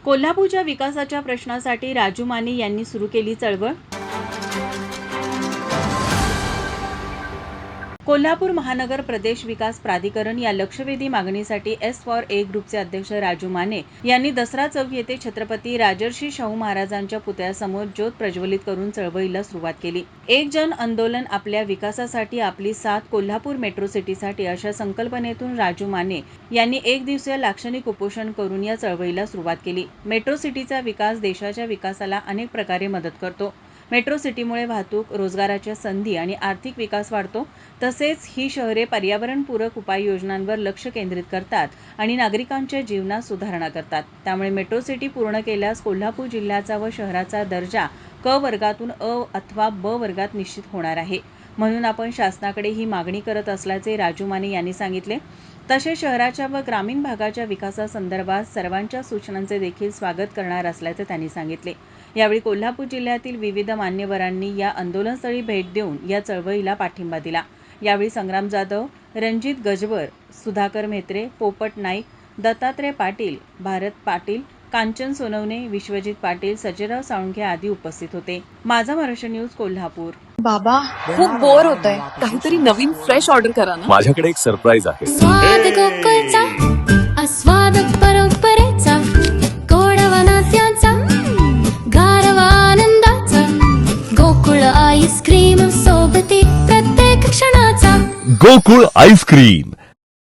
कोल्हापूरच्या विकासाच्या प्रश्नासाठी राजू माने यांनी सुरू केली चळवळ। कोल्हापूर महानगर प्रदेश विकास प्राधिकरण या लक्षवेधी मागणीसाठी एस फॉर ए ग्रुपचे अध्यक्ष राजू माने यांनी दसरा चौक येथे छत्रपती राजर्षी शाहू महाराजांच्या पुतळ्यासमोर ज्योत प्रज्वलित करून चळवळीला सुरुवात केली। एक जन आंदोलन आपल्या विकासासाठी आपली साथ कोल्हापूर मेट्रो सिटीसाठी अशा संकल्पनेतून राजू माने यांनी एक दिवसीय लाक्षणिक उपोषण करून या चळवळीला सुरुवात केली। मेट्रो सिटीचा विकास देशाच्या विकासाला अनेक प्रकारे मदत करतो। मेट्रो सिटीमुळे वाहतूक, रोजगाराच्या संधी आणि आर्थिक विकास वाढतो। तसेच ही शहरे पर्यावरणपूरक उपाययोजनांवर लक्ष केंद्रित करतात आणि नागरिकांच्या जीवनात सुधारणा करतात। त्यामुळे मेट्रो सिटी पूर्ण केल्यास कोल्हापूर जिल्ह्याचा व शहराचा दर्जा क वर्गातून अ अथवा ब वर्गात निश्चित होणार आहे। म्हणून आपण शासनाकडे ही मागणी करत असल्याचे राजू माने यांनी सांगितले। तसेच शहराच्या व ग्रामीण भागाच्या विकासासंदर्भात सर्वांच्या सूचनांचे देखील स्वागत करणार असल्याचे त्यांनी सांगितले। यावेळी कोल्हापूर जिल्ह्यातील विविध मान्यवरांनी या आंदोलनस्थळी भेट देऊन या चळवळीला पाठिंबा दिला। यावेळी संग्राम जाधव, रणजित गजबर, सुधाकर म्हेत्रे, पोपट नाईक, दत्तात्रय पाटील, भारत पाटील, कांचन सोनवणे, विश्वजित पाटील, सजयराव साळुंखे आदी उपस्थित होते। माझा महाराष्ट्र न्यूज कोल्हापूर। बाबा खूप बोर होतंय, काहीतरी नवीन फ्रेश ऑर्डर करा ना। माझ्याकडे एक सरप्राईज आहे। स्वाद गोकुळचा, आस्वाद परंपरेचा, गोडवा नात्याचा, गारवा आनंदाचा, गोकुळ आईस्क्रीम सोबती प्रत्येक क्षणाचा। गोकुळ आईस्क्रीम